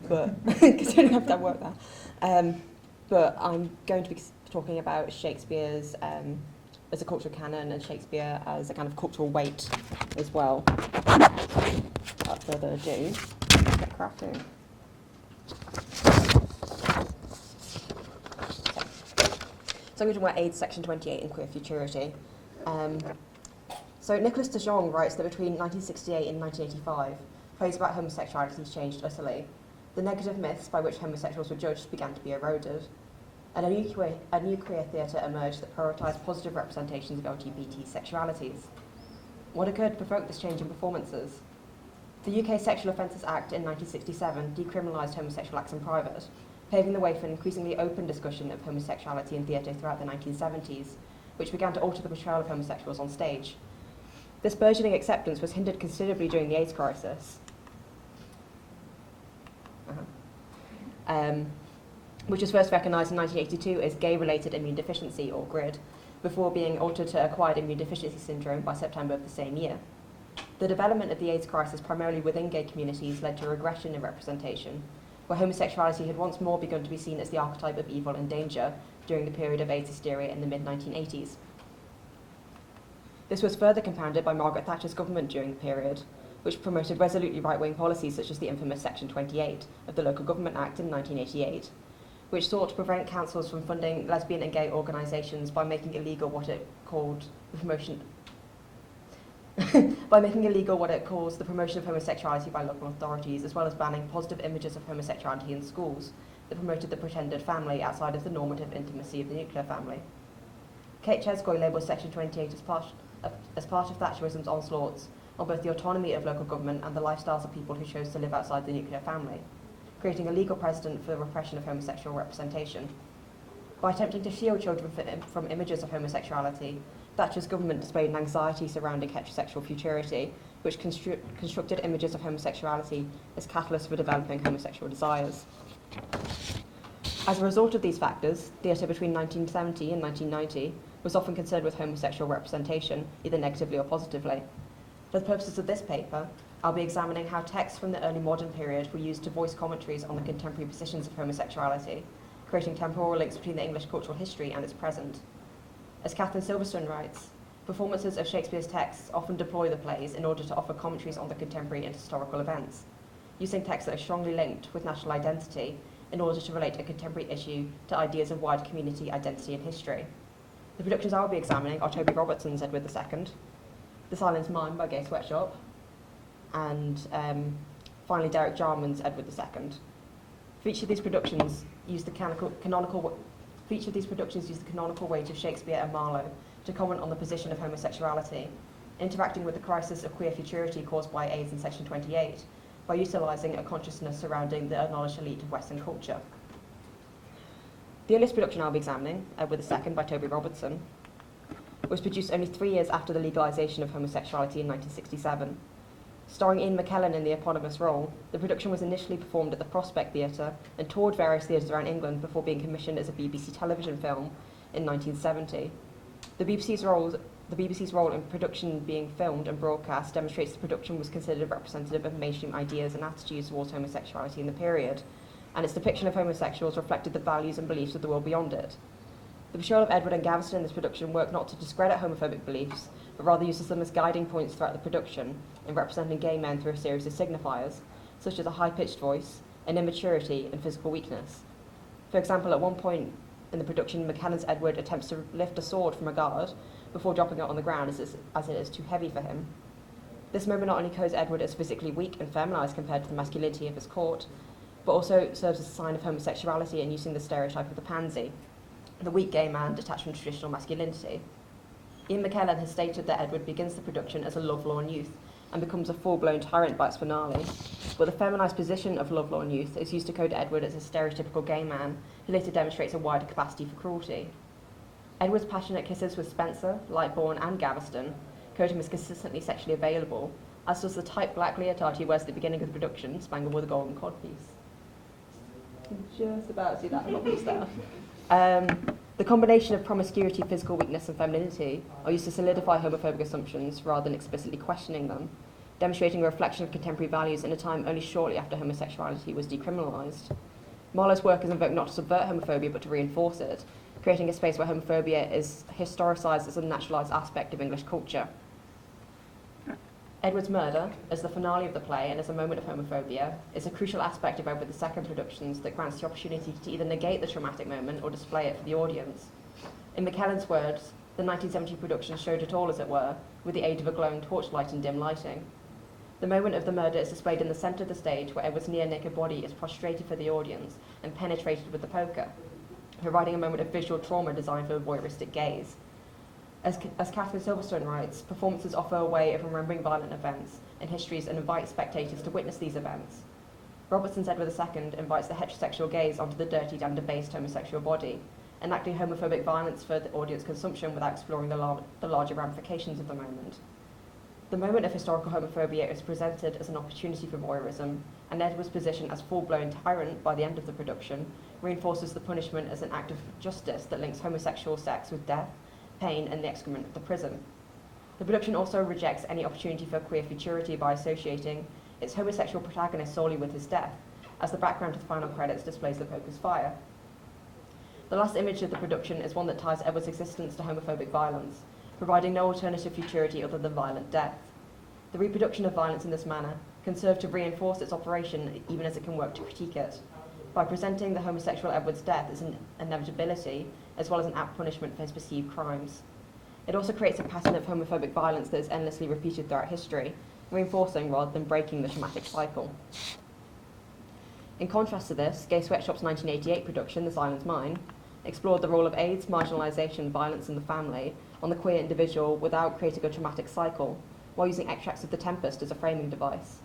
but because I don't have to work there. But I'm going to be talking about Shakespeare's as a cultural canon and Shakespeare as a kind of cultural weight as well. Without further ado, let's get crafting. So I'm going to talk about AIDS Section 28 in Queer Futurity. So Nicholas de Jong writes that between 1968 and 1985, plays about homosexuality changed utterly. The negative myths by which homosexuals were judged began to be eroded. And a new queer theatre emerged that prioritised positive representations of LGBT sexualities. What occurred to provoke this change in performances? The UK Sexual Offences Act in 1967 decriminalised homosexual acts in private, paving the way for an increasingly open discussion of homosexuality in theatre throughout the 1970s, which began to alter the portrayal of homosexuals on stage. This burgeoning acceptance was hindered considerably during the AIDS crisis, which was first recognised in 1982 as gay-related immune deficiency, or GRID, before being altered to acquired immune deficiency syndrome by September of the same year. The development of the AIDS crisis primarily within gay communities led to a regression in representation, where homosexuality had once more begun to be seen as the archetype of evil and danger during the period of AIDS hysteria in the mid-1980s. This was further compounded by Margaret Thatcher's government during the period, which promoted resolutely right-wing policies such as the infamous Section 28 of the Local Government Act in 1988, which sought to prevent councils from funding lesbian and gay organisations by making illegal what it called the promotion the promotion of homosexuality by local authorities, as well as banning positive images of homosexuality in schools that promoted the pretended family outside of the normative intimacy of the nuclear family. Kate Cheskoy labels Section 28 as part of Thatcherism's onslaughts on both the autonomy of local government and the lifestyles of people who chose to live outside the nuclear family, creating a legal precedent for the repression of homosexual representation. By attempting to shield children from images of homosexuality, Thatcher's government displayed an anxiety surrounding heterosexual futurity, which constructed images of homosexuality as catalysts for developing homosexual desires. As a result of these factors, theatre between 1970 and 1990 was often concerned with homosexual representation, either negatively or positively. For the purposes of this paper, I'll be examining how texts from the early modern period were used to voice commentaries on the contemporary positions of homosexuality, creating temporal links between the English cultural history and its present. As Catherine Silverstone writes, performances of Shakespeare's texts often deploy the plays in order to offer commentaries on the contemporary and historical events, using texts that are strongly linked with national identity in order to relate a contemporary issue to ideas of wider community identity and history. The productions I'll be examining are Toby Robertson's Edward II, The Silence Mine by Gay Sweatshop, and finally Derek Jarman's Edward II. For each of these productions used the canonical weight of Shakespeare and Marlowe to comment on the position of homosexuality, interacting with the crisis of queer futurity caused by AIDS in Section 28, by utilising a consciousness surrounding the acknowledged elite of Western culture. The earliest production I'll be examining, Edward II by Toby Robertson, was produced only 3 years after the legalisation of homosexuality in 1967. Starring Ian McKellen in the eponymous role, the production was initially performed at the Prospect Theatre and toured various theatres around England before being commissioned as a BBC television film in 1970. The BBC's role in production being filmed and broadcast demonstrates the production was considered representative of mainstream ideas and attitudes towards homosexuality in the period, and its depiction of homosexuals reflected the values and beliefs of the world beyond it. The portrayal of Edward and Gaveston in this production worked not to discredit homophobic beliefs, but rather uses them as guiding points throughout the production in representing gay men through a series of signifiers, such as a high-pitched voice, an immaturity, and physical weakness. For example, at one point in the production, McKellen's Edward attempts to lift a sword from a guard before dropping it on the ground as it is too heavy for him. This moment not only codes Edward as physically weak and feminised compared to the masculinity of his court, but also serves as a sign of homosexuality and using the stereotype of the pansy, the weak gay man detached from traditional masculinity. Ian McKellen has stated that Edward begins the production as a lovelorn youth and becomes a full-blown tyrant by its finale, but the feminised position of lovelorn youth is used to code Edward as a stereotypical gay man who later demonstrates a wider capacity for cruelty. Edward's passionate kisses with Spencer, Lightbourne and Gaveston code him as consistently sexually available, as does the tight black leotard he wears at the beginning of the production, spangled with a golden codpiece. You can just about see that codpiece there. The combination of promiscuity, physical weakness and femininity are used to solidify homophobic assumptions rather than explicitly questioning them, demonstrating a reflection of contemporary values in a time only shortly after homosexuality was decriminalised. Marlowe's work is invoked not to subvert homophobia but to reinforce it, creating a space where homophobia is historicised as a naturalised aspect of English culture. Edward's murder, as the finale of the play and as a moment of homophobia, is a crucial aspect of Edward II's productions that grants the opportunity to either negate the traumatic moment or display it for the audience. In McKellen's words, the 1970 production showed it all, as it were, with the aid of a glowing torchlight and dim lighting. The moment of the murder is displayed in the centre of the stage, where Edward's near-naked body is prostrated for the audience and penetrated with the poker, providing a moment of visual trauma designed for a voyeuristic gaze. As Catherine Silverstone writes, performances offer a way of remembering violent events and histories and invite spectators to witness these events. Robertson's Edward II invites the heterosexual gaze onto the dirtied and debased homosexual body, enacting homophobic violence for the audience consumption without exploring the larger ramifications of the moment. The moment of historical homophobia is presented as an opportunity for voyeurism, and Edward's position as full-blown tyrant by the end of the production reinforces the punishment as an act of justice that links homosexual sex with death, pain, and the excrement of the prison. The production also rejects any opportunity for queer futurity by associating its homosexual protagonist solely with his death, as the background to the final credits displays the poker's fire. The last image of the production is one that ties Edward's existence to homophobic violence, providing no alternative futurity other than violent death. The reproduction of violence in this manner can serve to reinforce its operation even as it can work to critique it, by presenting the homosexual Edward's death as an inevitability, as well as an apt punishment for his perceived crimes. It also creates a pattern of homophobic violence that is endlessly repeated throughout history, reinforcing rather than breaking the traumatic cycle. In contrast to this, Gay Sweatshop's 1988 production, The Silent Mine, explored the role of AIDS, marginalisation, violence in the family on the queer individual without creating a traumatic cycle, while using extracts of The Tempest as a framing device.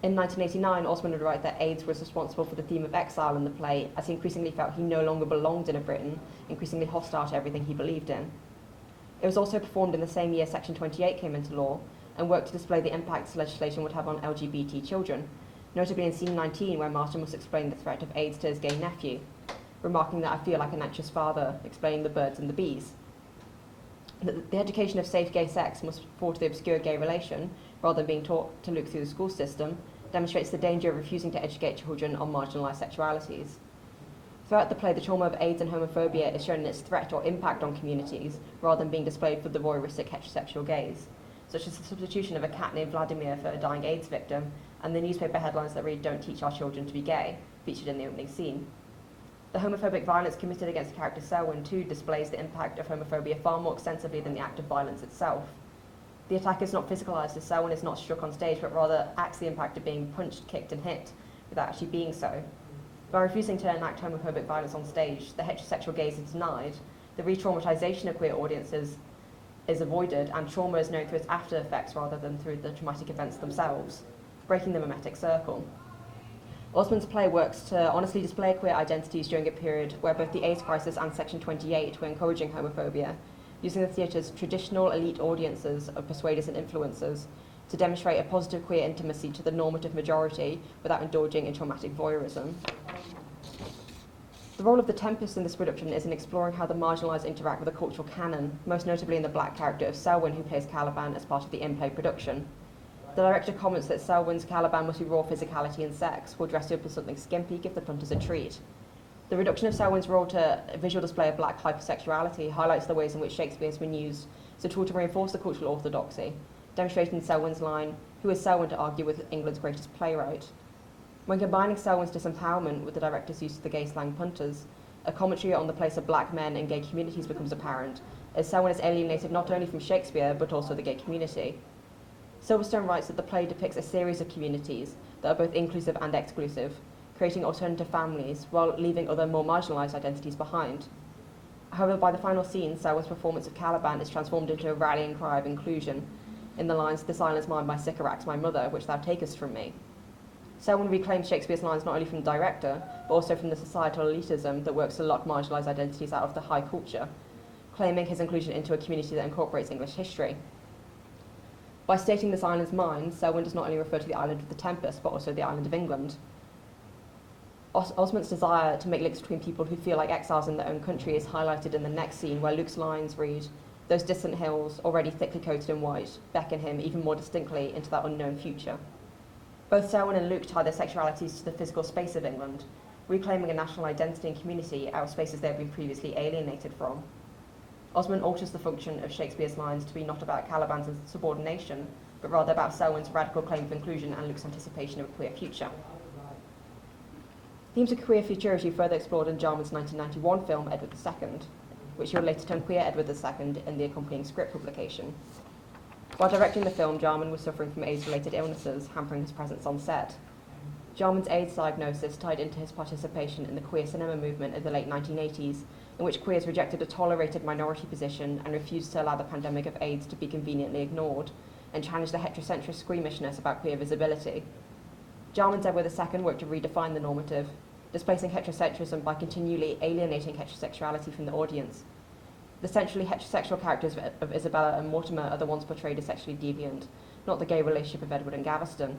In 1989, Osmond would write that AIDS was responsible for the theme of exile in the play, as he increasingly felt he no longer belonged in a Britain, increasingly hostile to everything he believed in. It was also performed in the same year Section 28 came into law, and worked to display the impacts legislation would have on LGBT children, notably in scene 19, where Martin must explain the threat of AIDS to his gay nephew, remarking that I feel like an anxious father, explaining the birds and the bees. The education of safe gay sex must fall to the obscure gay relation, rather than being taught to look through the school system, demonstrates the danger of refusing to educate children on marginalised sexualities. Throughout the play, the trauma of AIDS and homophobia is shown in its threat or impact on communities, rather than being displayed for the voyeuristic heterosexual gaze, such as the substitution of a cat named Vladimir for a dying AIDS victim, and the newspaper headlines that read "Don't teach our children to be gay," featured in the opening scene. The homophobic violence committed against the character Selwyn, too, displays the impact of homophobia far more extensively than the act of violence itself. The attack is not physicalised, as Selwyn is not struck on stage, but rather acts the impact of being punched, kicked, and hit, without actually being so. By refusing to enact homophobic violence on stage, the heterosexual gaze is denied, the re-traumatisation of queer audiences is avoided, and trauma is known through its after effects rather than through the traumatic events themselves, breaking the mimetic circle. Osmond's play works to honestly display queer identities during a period where both the AIDS crisis and Section 28 were encouraging homophobia, using the theatre's traditional elite audiences of persuaders and influencers to demonstrate a positive queer intimacy to the normative majority without indulging in traumatic voyeurism. The role of The Tempest in this production is in exploring how the marginalised interact with the cultural canon, most notably in the black character of Selwyn, who plays Caliban as part of the in-play production. The director comments that Selwyn's Caliban must be raw physicality and sex, will dress you up as something skimpy, give the punters a treat. The reduction of Selwyn's role to a visual display of black hypersexuality highlights the ways in which Shakespeare has been used as a tool to reinforce the cultural orthodoxy, demonstrating Selwyn's line, "Who is Selwyn to argue with England's greatest playwright?" When combining Selwyn's disempowerment with the director's use of the gay slang punters, a commentary on the place of black men in gay communities becomes apparent, as Selwyn is alienated not only from Shakespeare, but also the gay community. Silverstone writes that the play depicts a series of communities that are both inclusive and exclusive, creating alternative families while leaving other more marginalised identities behind. However, by the final scene, Selwyn's performance of Caliban is transformed into a rallying cry of inclusion in the lines, "The silence mine by Sycorax, my mother, which thou takest from me." Selwyn reclaims Shakespeare's lines not only from the director, but also from the societal elitism that works to lock marginalised identities out of the high culture, claiming his inclusion into a community that incorporates English history. By stating this island's mine, Selwyn does not only refer to the island of the Tempest, but also the island of England. Osmond's desire to make links between people who feel like exiles in their own country is highlighted in the next scene, where Luke's lines read, those distant hills, already thickly coated in white, beckon him even more distinctly into that unknown future. Both Selwyn and Luke tie their sexualities to the physical space of England, reclaiming a national identity and community out of spaces they have been previously alienated from. Osmond alters the function of Shakespeare's lines to be not about Caliban's subordination, but rather about Selwyn's radical claim of inclusion and Luke's anticipation of a queer future. Themes of queer futurity further explored in Jarman's 1991 film Edward II, which he would later term Queer Edward II in the accompanying script publication. While directing the film, Jarman was suffering from AIDS-related illnesses, hampering his presence on set. Jarman's AIDS diagnosis tied into his participation in the queer cinema movement of the late 1980s, in which queers rejected a tolerated minority position and refused to allow the pandemic of AIDS to be conveniently ignored, and challenged the heterocentric squeamishness about queer visibility. Jarman's Edward II worked to redefine the normative, displacing heterocentrism by continually alienating heterosexuality from the audience. The centrally heterosexual characters of Isabella and Mortimer are the ones portrayed as sexually deviant, not the gay relationship of Edward and Gaveston.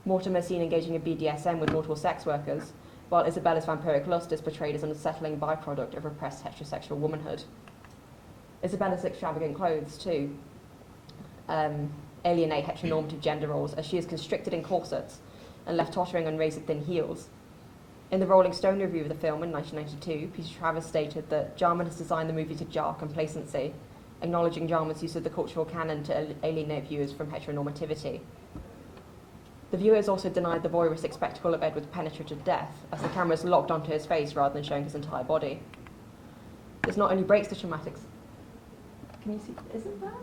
Mortimer is seen engaging in BDSM with multiple sex workers, while Isabella's vampiric lust is portrayed as an unsettling byproduct of repressed heterosexual womanhood. Isabella's extravagant clothes, too, alienate heteronormative gender roles, as she is constricted in corsets and left tottering on razor-thin heels. In the Rolling Stone review of the film in 1992, Peter Travers stated that Jarman has designed the movie to jar complacency, acknowledging Jarman's use of the cultural canon to alienate viewers from heteronormativity. The viewer is also denied the voyeuristic spectacle of Edward's penetrative death, as the camera is locked onto his face rather than showing his entire body. This not only breaks the traumatic... Can you see? Is it that?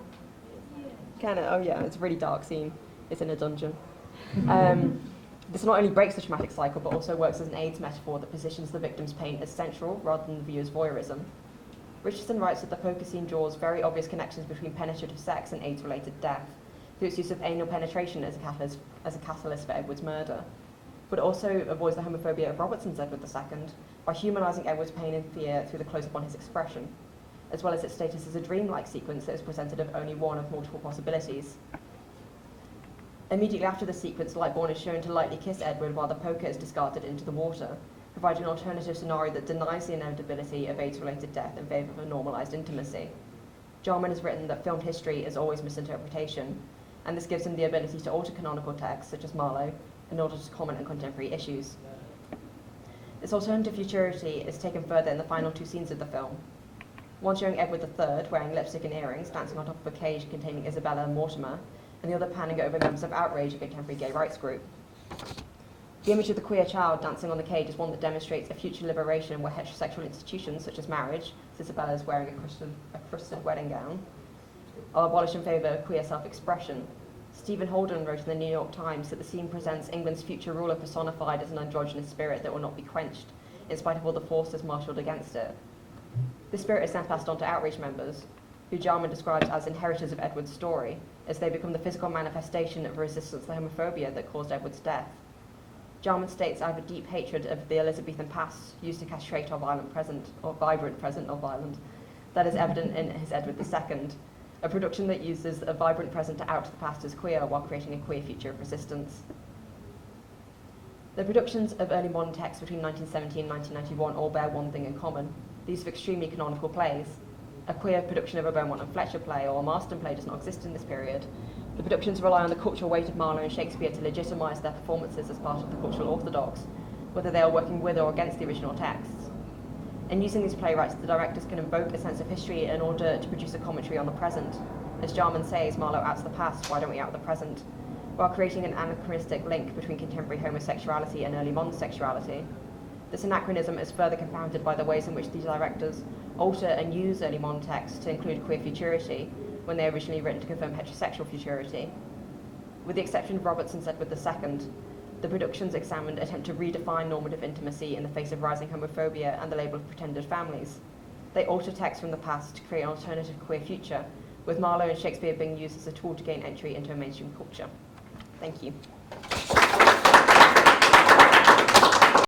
Can it? Oh yeah, it's a really dark scene. It's in a dungeon. This not only breaks the traumatic cycle, but also works as an AIDS metaphor that positions the victim's pain as central rather than the viewer's voyeurism. Richardson writes that the focus scene draws very obvious connections between penetrative sex and AIDS-related death, through its use of anal penetration as a catalyst for Edward's murder, but also avoids the homophobia of Robertson's Edward II by humanising Edward's pain and fear through the close-up on his expression, as well as its status as a dreamlike sequence that is presented of only one of multiple possibilities. Immediately after the sequence, Lightbourne is shown to lightly kiss Edward while the poker is discarded into the water, providing an alternative scenario that denies the inevitability of AIDS-related death in favour of a normalised intimacy. Jarman has written that filmed history is always misinterpretation, and this gives him the ability to alter canonical texts, such as Marlowe, in order to comment on contemporary issues. This alternative futurity is taken further in the final two scenes of the film, one showing Edward III wearing lipstick and earrings, dancing on top of a cage containing Isabella and Mortimer, and the other panning over members of Outrage, a contemporary gay rights group. The image of the queer child dancing on the cage is one that demonstrates a future liberation where heterosexual institutions, such as marriage, as Isabella is wearing a crusted wedding gown, are abolished in favour of queer self-expression. Stephen Holden wrote in the New York Times that the scene presents England's future ruler personified as an androgynous spirit that will not be quenched, in spite of all the forces marshalled against it. This spirit is then passed on to Outrage members, who Jarman describes as inheritors of Edward's story, as they become the physical manifestation of resistance to homophobia that caused Edward's death. Jarman states, "I have a deep hatred of the Elizabethan past used to castrate our vibrant present, not violent, that is evident in his Edward II, a production that uses a vibrant present to out the past as queer while creating a queer future of resistance." The productions of early modern texts between 1970 and 1991 all bear one thing in common: these are extremely canonical plays. A queer production of a Beaumont and Fletcher play or a Marston play does not exist in this period. The productions rely on the cultural weight of Marlowe and Shakespeare to legitimise their performances as part of the cultural orthodox, whether they are working with or against the original texts. In using these playwrights, the directors can invoke a sense of history in order to produce a commentary on the present. As Jarman says, Marlowe outs the past, why don't we out the present? While creating an anachronistic link between contemporary homosexuality and early modern sexuality. This anachronism is further compounded by the ways in which these directors alter and use early modern texts to include queer futurity when they were originally written to confirm heterosexual futurity. With the exception of Robertson's Edward II, the productions examined attempt to redefine normative intimacy in the face of rising homophobia and the label of pretended families. They alter texts from the past to create an alternative queer future, with Marlowe and Shakespeare being used as a tool to gain entry into a mainstream culture. Thank you.